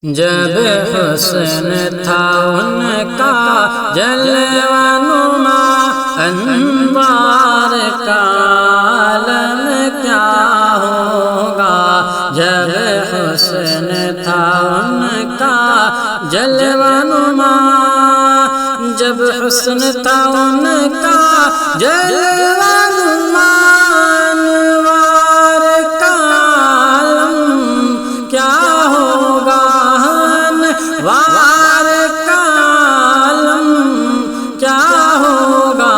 جب حسن تھا ان کا جلوہ نما انوار کا عالم کیا ہوگا۔ جب حسن تھا ان کا جلوہ نما، جب حسن تھا ان کا جلوہ نما، انوار کا عالم کیا ہوگا، انوار کا عالم کیا ہوگا۔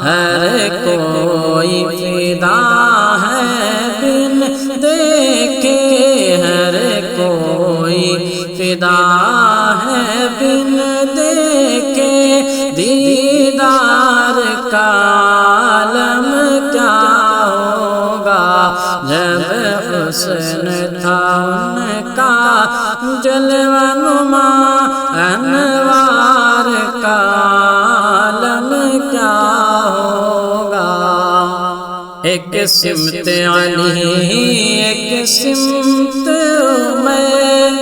ہر کوئی فدا ہے بن دیکھے، ہر کوئی فدا ہے بن دیکھے، دیدار کا عالم کیا ہوگا۔ جب حسن تھا ان کا جلوہ نما، انوار کا عالم کیا ہوگا۔ ایک سمت علی، ایک سمت عمر،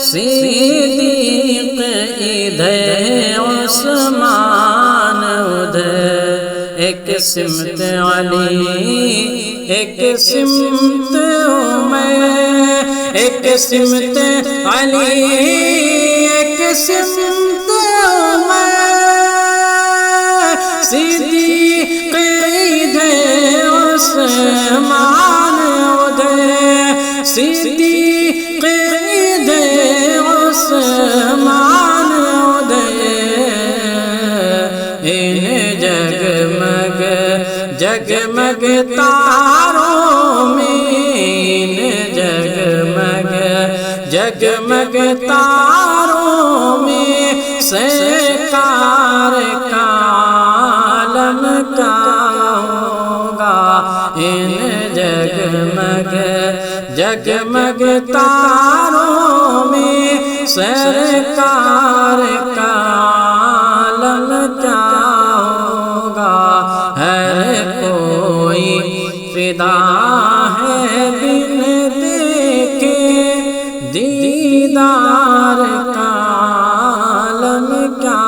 صدیق ادھر عثمان ادھر۔ ایک سمت علی، ایک سمت عمر، ایک سمت علی، ایک سمت عمر، صدیق ادھر عثمان ادھر، صدیق ادھر عثمان ادھر۔ ان جگمگ جگمگ تاروں میں، ان جگمگ جگمگ تاروں میں، سرکار کا عالم کیا ہوگا۔ ان جگمگ جگمگ تاروں میں، سرکار کا عالم کیا ہوگا۔ ہر کوئی فدا ہے بن دیکھے، دیدار کا عالم کیا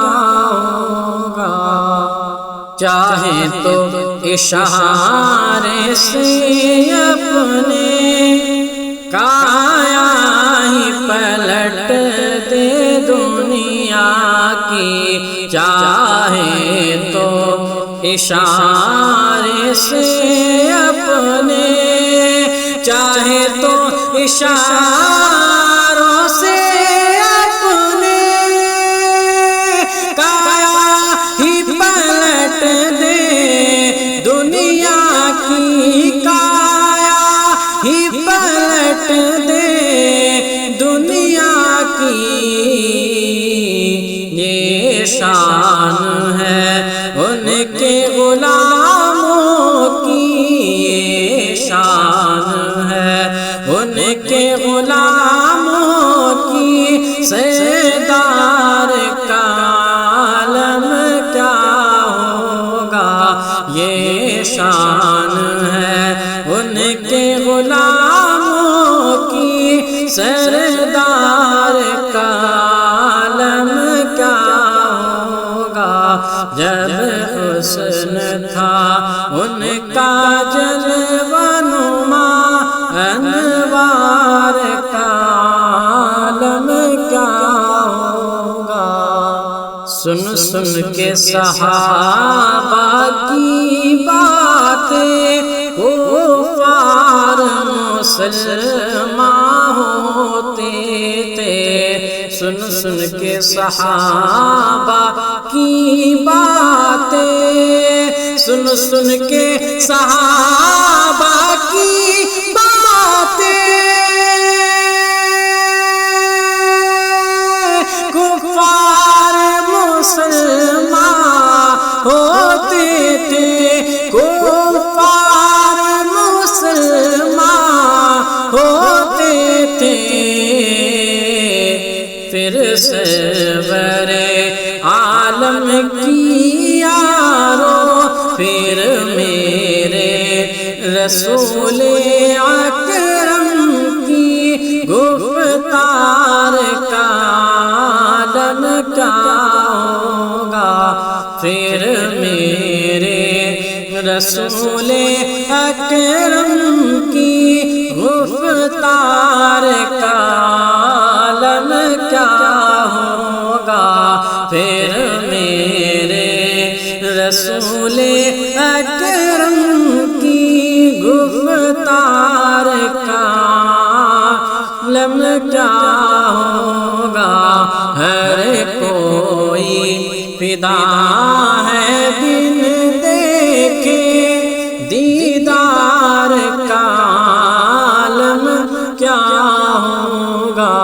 ہوگا۔ چاہے تو اشارے سے اپنے کایا ہی پلٹ دے دنیا کی، چاہے تو اشارے سے اپنے، چاہے تو اشاروں سے اپنے کایا ہی پلٹ دے دنیا کی، کایا ہی پلٹ دے دنیا کی۔ یہ شان ہے ان کے غلاموں کی، یہ شان ہے ان کے غلاموں کی، سردار کا عالم کیا ہوگا۔ یہ شان ہے ان کے غلاموں کی، سردار کا عالم کیا ہوگا۔ جب حسن تھا ان کا جلوہ نما، انوار کا عالم کیا ہوگا۔ سن سن کے صحابہ کی باتیں، کفار مسلمان ہوتے تھے۔ سن سن کے صحابہ کی باتیں، سن سن کے صحابہ کی باتیں، کفار مسلمان ہوتے تھے، کفار مسلمان ہوتے تھے۔ پھر سرور عالم کی یارو، پھر میرے رسول اکرم کی گفتگو مختار کا عالم کیا ہوگا، پھر میرے رسول اکرم کی گفتار کا عالم کیا ہوگا، پھر میرے رسول اکرم کی گفتار کا عالم کیا ہوگا۔ ہر کوئی فدا ہے بن دیکھے دیدار کا عالم کیا ہوگا۔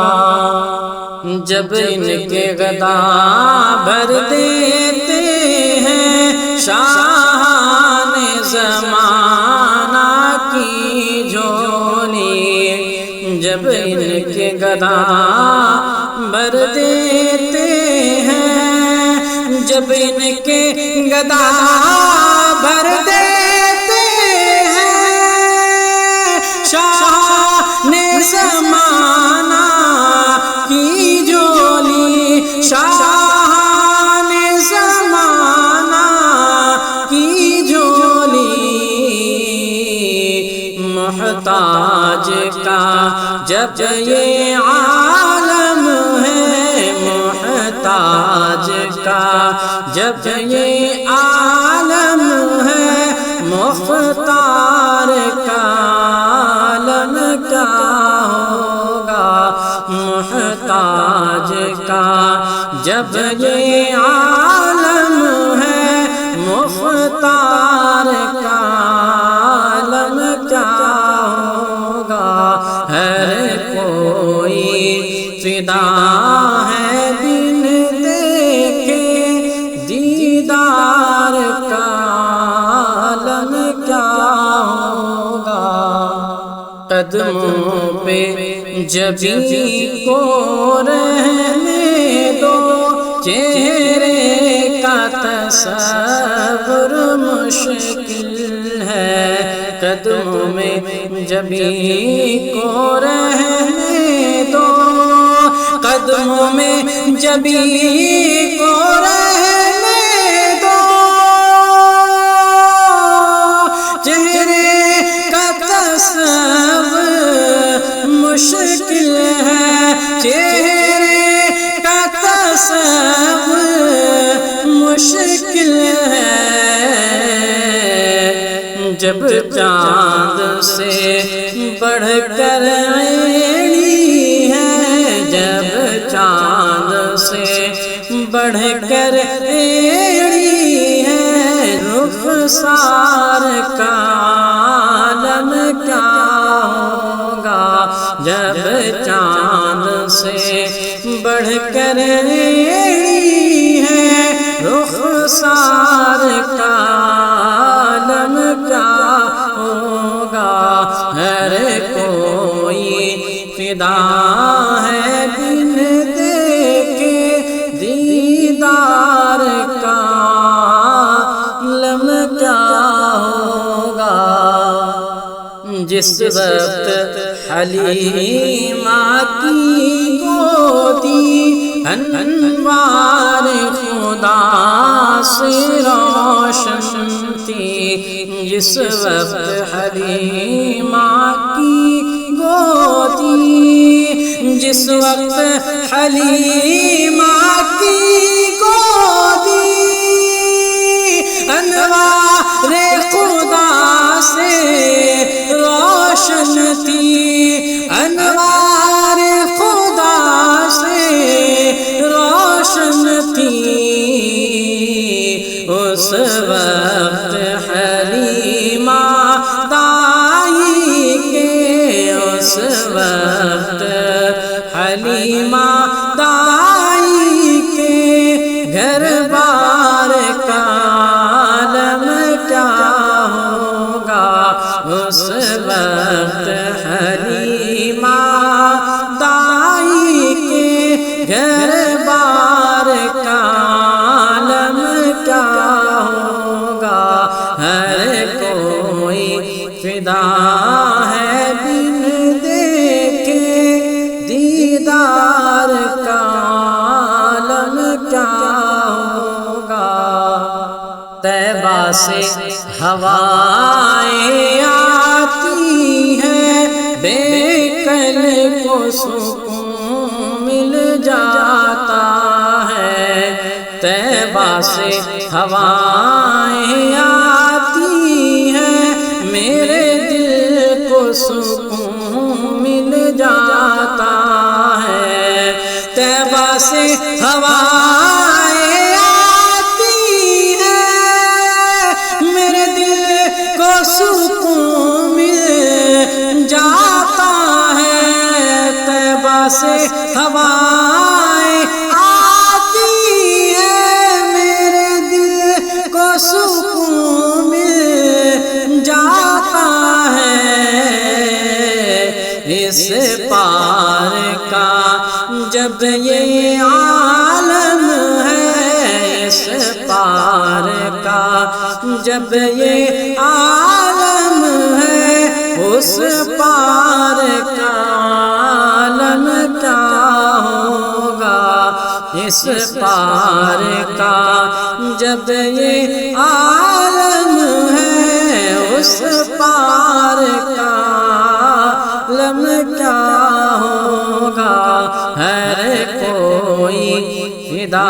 جب ان کے گدا بھر دیتے ہیں شاہان زمانہ کی جھولی، جب ان کے گدا بھر دیتے ہیں، جب ان کے گدا بھر دیتے ہیں شاہان زمانہ کی جھولی، شاہان زمانہ کی جھولی، محتاج کا جب یہ عالم ہے، محتاج کا جب یہ عالم ہے، مختار کا عالم کیا ہوگا، محتاج کا جب یہ عالم ہے، مختار کا عالم کیا ہوگا۔ ہر کوئی فدا ہے بن دیکھے دیدار کا عالم کیا ہوگا۔ قدموں پہ جبیں کو رہنے دو، چہرے کا تصور مشکل ہے، قدموں میں جبیں کو رہنے دو، قدموں میں جبیں کو رہنے دو، چہرے کا تصور مشکل ہے، چہرے کا تصور مشکل ہے، جب چاند سے بڑھ کر ایڑی ہے، جب چاند سے بڑھ کر ایڑی ہے، رخسار کا عالم کیا ہوگا، جب چاند سے بڑھ کر ایڑی ہے، رخسار کا عالم کیا ہوگا۔ ہر کوئی فدا ہے بن دیکھے دیدار کا عالم کیا ہوگا۔ جس وقت حلیمہ کی گودی انوار خدا سے روشن تھی، جس وقت حلیمہ کی گودی، جس وقت حلیمہ کی گودی انوار خدا سے روشن تھی، انوار خدا سے روشن تھی، اس وقت حلیمہ دائی کے، اس وقت حلیمہ دائی کے گھر بار کا عالم کیا ہوگا، اس وقت حلیمہ دائی کے گھر بار کا عالم کیا ہوگا۔ ہر کوئی فدا ہے بن دیکھے دیدار کا عالم کیا ہوگا۔ طیبہ سے ہوائیں آتی ہیں، بے کل کو سکون مل جاتا ہے۔ طیبہ سے ہوائیں آتی ہیں، میرے دل کو سکون مل جاتا ہے۔ طیبہ سے ہوائیں آتی ہیں، میرے دل کو سکون مل جاتا ہے۔ طیبہ سے ہوائیں آتی ہیں، میرے دل کو سکون مل جاتا ہے۔ اس پار کا جب یہ عالم ہے، اس پار کا جب یہ عالم ہے، اس پار کا عالم کیا ہوگا۔ اس پار کا جب یہ عالم ہے، اس پار کا عالم کیا ہوگا۔ ہر کوئی فدا